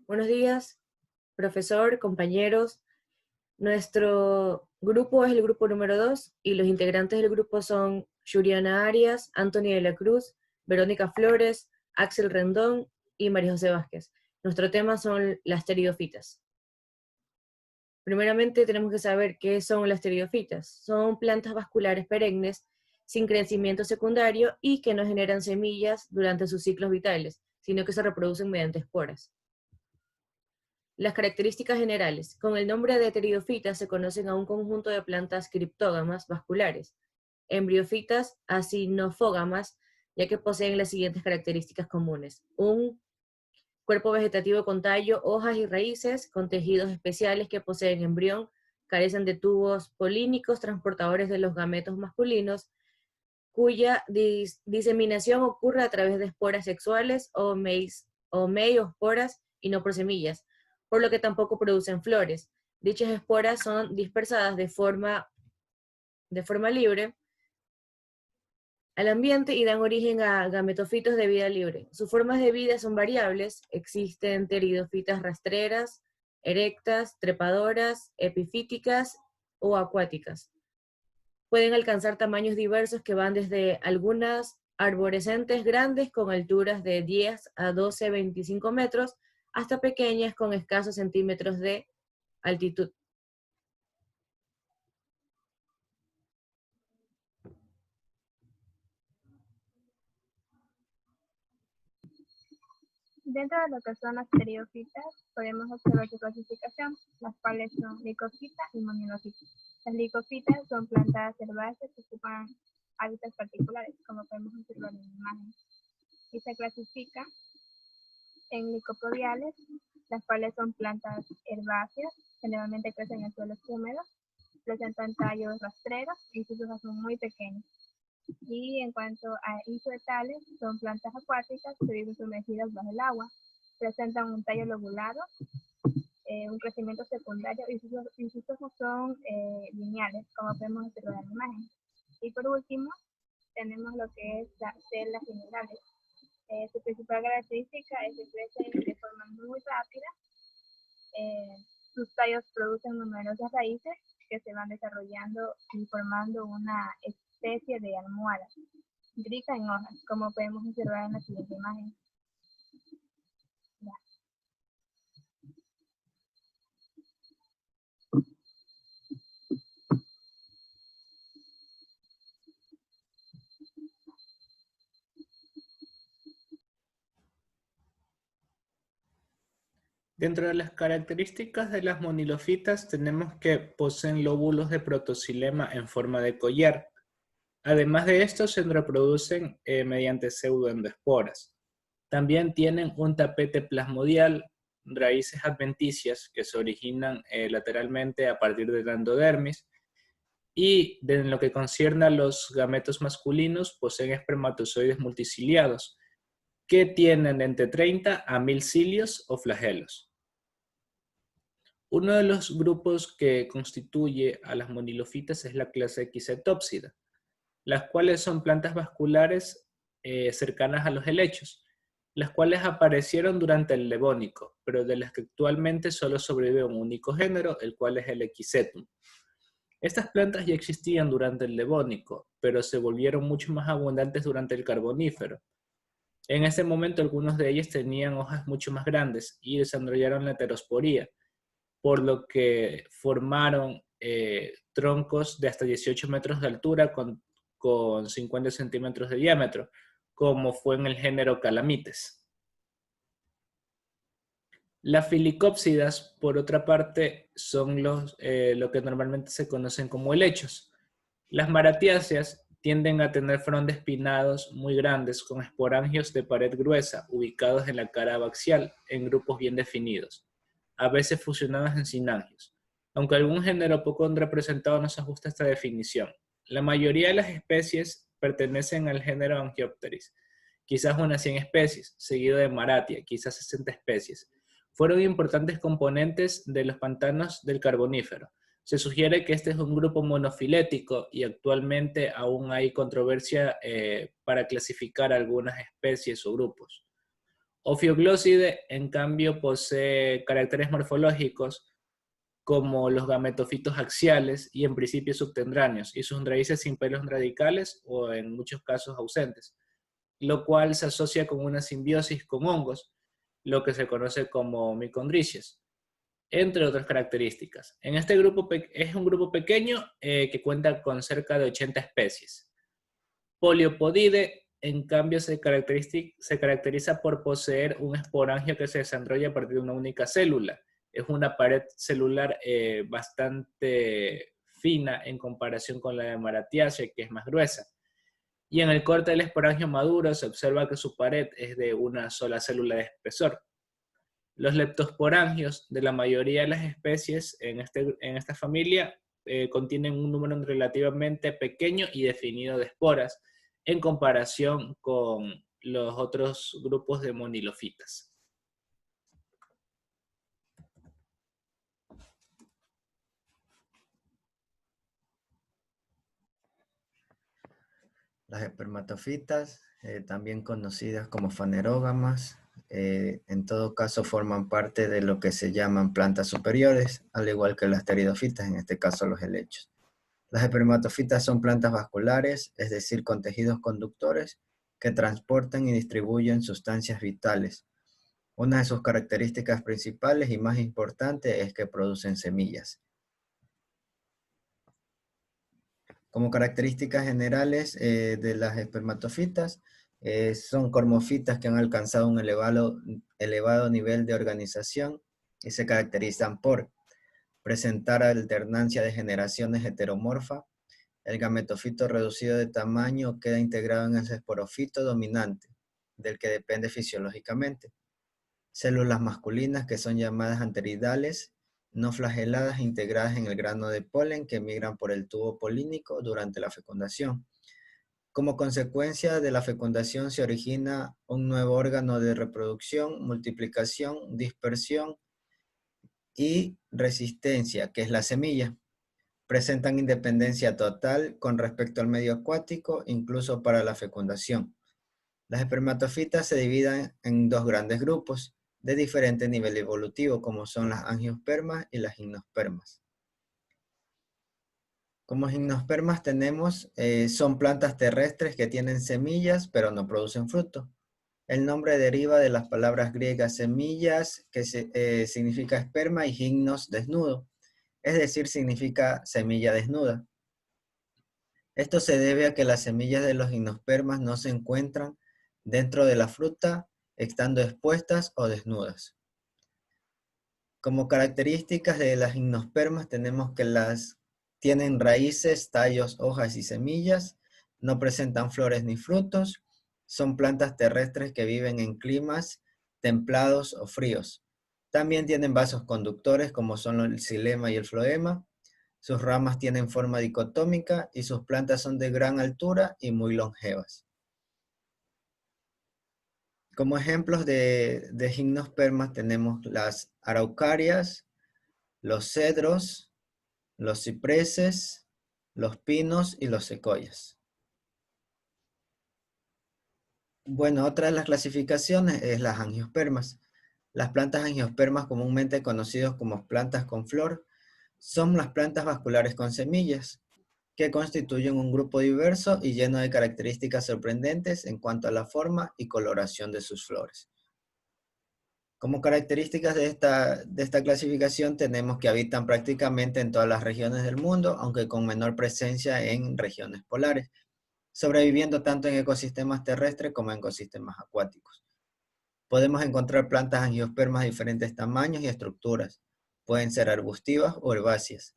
Buenos días, profesor, compañeros. Nuestro grupo es el grupo número 2 y los integrantes del grupo son Yuriana Arias, Anthony de la Cruz, Verónica Flores, Axel Rendón y María José Vázquez. Nuestro tema son las pteridofitas. Primeramente tenemos que saber qué son las pteridofitas. Son plantas vasculares perennes sin crecimiento secundario y que no generan semillas durante sus ciclos vitales, sino que se reproducen mediante esporas. Las características generales. Con el nombre de pteridofitas se conocen a un conjunto de plantas criptógamas vasculares, embriofitas acinofógamas, ya que poseen las siguientes características comunes. Un cuerpo vegetativo con tallo, hojas y raíces, con tejidos especiales que poseen embrión, carecen de tubos polínicos transportadores de los gametos masculinos, cuya diseminación ocurre a través de esporas sexuales o meiosporas y no por semillas, por lo que tampoco producen flores. Dichas esporas son dispersadas de forma libre al ambiente y dan origen a gametofitos de vida libre. Sus formas de vida son variables, existen pteridofitas rastreras, erectas, trepadoras, epifíticas o acuáticas. Pueden alcanzar tamaños diversos que van desde algunas arborescentes grandes con alturas de 10 a 12, 25 metros, hasta pequeñas con escasos centímetros de altitud. Dentro de lo que son las pteridofitas, podemos observar su clasificación, las cuales son licofita y monilofita. Las licofitas son plantas herbáceas que ocupan hábitats particulares, como podemos observar en la imagen, y se clasifica en licopodiales, las cuales son plantas herbáceas, generalmente crecen en suelos húmedos, presentan tallos rastreros y sus hojas son muy pequeñas. Y en cuanto a isoetales, son plantas acuáticas que viven sumergidas bajo el agua, presentan un tallo lobulado, un crecimiento secundario y sus hojas son lineales, como podemos observar en la imagen. Y por último, tenemos lo que es las celdas generales. Su principal característica es que crecen de forma muy rápida. Sus tallos producen numerosas raíces que se van desarrollando y formando una especie de almohada rica en hojas, como podemos observar en la siguiente imagen. Dentro de las características de las monilofitas tenemos que poseen lóbulos de protoxilema en forma de collar. Además de esto, se reproducen mediante pseudoendoesporas. También tienen un tapete plasmodial, raíces adventicias que se originan lateralmente a partir de la endodermis, y en lo que concierne a los gametos masculinos, poseen espermatozoides multiciliados, que tienen entre 30 a 1000 cilios o flagelos. Uno de los grupos que constituye a las monilofitas es la clase Quisetopsida, las cuales son plantas vasculares cercanas a los helechos, las cuales aparecieron durante el Devónico, pero de las que actualmente solo sobrevive un único género, el cual es el Equisetum. Estas plantas ya existían durante el Devónico, pero se volvieron mucho más abundantes durante el Carbonífero. En ese momento algunos de ellos tenían hojas mucho más grandes y desarrollaron la heterosporía, por lo que formaron troncos de hasta 18 metros de altura con 50 centímetros de diámetro, como fue en el género Calamites. Las filicópsidas, por otra parte, son lo que normalmente se conocen como helechos. Las maratiáceas tienden a tener frondes pinnados muy grandes con esporangios de pared gruesa ubicados en la cara abaxial en grupos bien definidos, a veces fusionados en sinangios, aunque algún género poco representado no se ajusta a esta definición. La mayoría de las especies pertenecen al género Angiopteris, quizás unas 100 especies, seguido de Maratia, quizás 60 especies. Fueron importantes componentes de los pantanos del Carbonífero. Se sugiere que este es un grupo monofilético y actualmente aún hay controversia para clasificar algunas especies o grupos. Ophioglósside, en cambio, posee caracteres morfológicos como los gametofitos axiales y en principio subtendráneos, y sus raíces sin pelos radicales o en muchos casos ausentes, lo cual se asocia con una simbiosis con hongos, lo que se conoce como micondricias, entre otras características. En este grupo es un grupo pequeño que cuenta con cerca de 80 especies. Poliopodide, en cambio, se caracteriza por poseer un esporangio que se desarrolla a partir de una única célula. Es una pared celular bastante fina en comparación con la de Maratiaceae, que es más gruesa. Y en el corte del esporangio maduro se observa que su pared es de una sola célula de espesor. Los leptosporangios de la mayoría de las especies en esta familia contienen un número relativamente pequeño y definido de esporas en comparación con los otros grupos de monilofitas. Las espermatofitas, también conocidas como fanerógamas, en todo caso forman parte de lo que se llaman plantas superiores, al igual que las pteridofitas, en este caso los helechos. Las espermatofitas son plantas vasculares, es decir, con tejidos conductores que transportan y distribuyen sustancias vitales. Una de sus características principales y más importantes es que producen semillas. Como características generales de las espermatofitas, son cormofitas que han alcanzado un elevado nivel de organización y se caracterizan por presentar alternancia de generaciones heteromorfa. El gametofito reducido de tamaño queda integrado en el esporofito dominante, del que depende fisiológicamente. Células masculinas que son llamadas anteridales, no flageladas e integradas en el grano de polen que migran por el tubo polínico durante la fecundación. Como consecuencia de la fecundación se origina un nuevo órgano de reproducción, multiplicación, dispersión y resistencia, que es la semilla. Presentan independencia total con respecto al medio acuático, incluso para la fecundación. Las espermatofitas se dividen en dos grandes grupos de diferente nivel evolutivo, como son las angiospermas y las gimnospermas. Como gimnospermas son plantas terrestres que tienen semillas, pero no producen fruto. El nombre deriva de las palabras griegas semillas, que significa esperma, y gimnos, desnudo, es decir, significa semilla desnuda. Esto se debe a que las semillas de los gimnospermas no se encuentran dentro de la fruta, estando expuestas o desnudas. Como características de las gimnospermas tenemos que tienen raíces, tallos, hojas y semillas, no presentan flores ni frutos, son plantas terrestres que viven en climas templados o fríos. También tienen vasos conductores como son el xilema y el floema. Sus ramas tienen forma dicotómica y sus plantas son de gran altura y muy longevas. Como ejemplos de gimnospermas tenemos las araucarias, los cedros, los cipreses, los pinos y los secoyas. Bueno, otra de las clasificaciones es las angiospermas. Las plantas angiospermas, comúnmente conocidas como plantas con flor, son las plantas vasculares con semillas, que constituyen un grupo diverso y lleno de características sorprendentes en cuanto a la forma y coloración de sus flores. Como características de esta clasificación tenemos que habitan prácticamente en todas las regiones del mundo, aunque con menor presencia en regiones polares, sobreviviendo tanto en ecosistemas terrestres como en ecosistemas acuáticos. Podemos encontrar plantas angiospermas de diferentes tamaños y estructuras. Pueden ser arbustivas o herbáceas.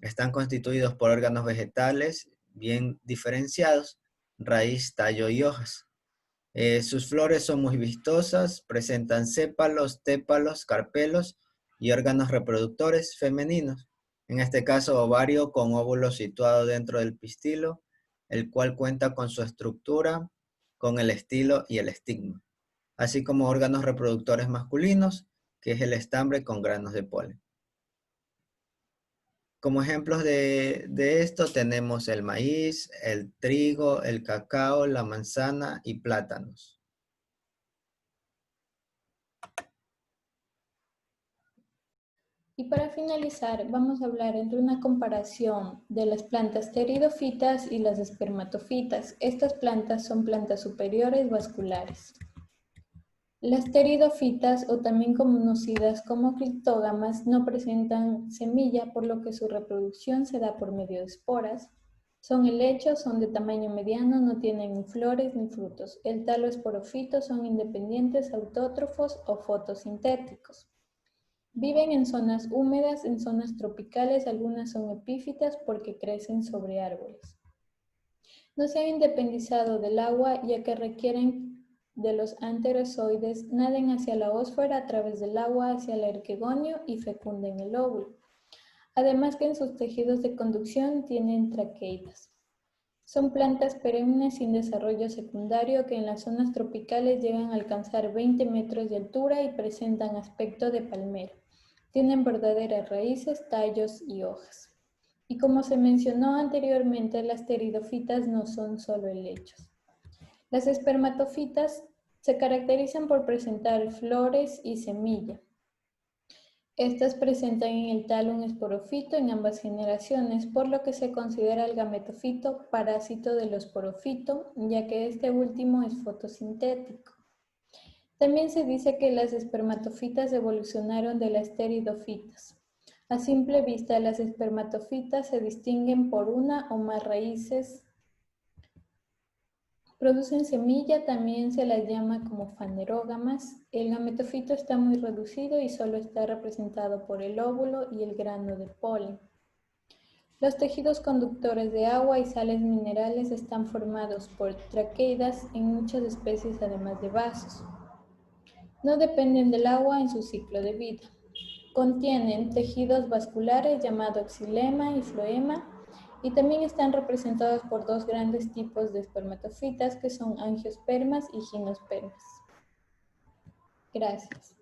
Están constituidos por órganos vegetales bien diferenciados, raíz, tallo y hojas. Sus flores son muy vistosas, presentan sépalos, tépalos, carpelos y órganos reproductores femeninos. En este caso, ovario con óvulo situado dentro del pistilo, el cual cuenta con su estructura, con el estilo y el estigma, así como órganos reproductores masculinos, que es el estambre con granos de polen. Como ejemplos de esto tenemos el maíz, el trigo, el cacao, la manzana y plátanos. Y para finalizar, vamos a hablar entre una comparación de las plantas pteridófitas y las espermatofitas. Estas plantas son plantas superiores vasculares. Las pteridófitas, o también conocidas como criptógamas, no presentan semilla, por lo que su reproducción se da por medio de esporas. Son helechos, son de tamaño mediano, no tienen ni flores ni frutos. El talo esporofito son independientes, autótrofos o fotosintéticos. Viven en zonas húmedas, en zonas tropicales, algunas son epífitas porque crecen sobre árboles. No se han independizado del agua ya que requieren de los anterozoides, naden hacia la ósfera a través del agua hacia el erquegonio y fecunden el óvulo. Además que en sus tejidos de conducción tienen traqueidas. Son plantas perennes sin desarrollo secundario que en las zonas tropicales llegan a alcanzar 20 metros de altura y presentan aspecto de palmera. Tienen verdaderas raíces, tallos y hojas. Y como se mencionó anteriormente, las pteridófitas no son solo helechos. Las espermatofitas se caracterizan por presentar flores y semilla. Estas presentan en el talo un esporofito en ambas generaciones, por lo que se considera el gametofito parásito del esporofito, ya que este último es fotosintético. También se dice que las espermatofitas evolucionaron de las pteridofitas. A simple vista, las espermatofitas se distinguen por una o más raíces. Producen semilla, también se las llama como fanerógamas. El gametofito está muy reducido y solo está representado por el óvulo y el grano de polen. Los tejidos conductores de agua y sales minerales están formados por traqueidas en muchas especies, además de vasos. No dependen del agua en su ciclo de vida. Contienen tejidos vasculares llamados xilema y floema y también están representados por dos grandes tipos de espermatofitas que son angiospermas y gimnospermas. Gracias.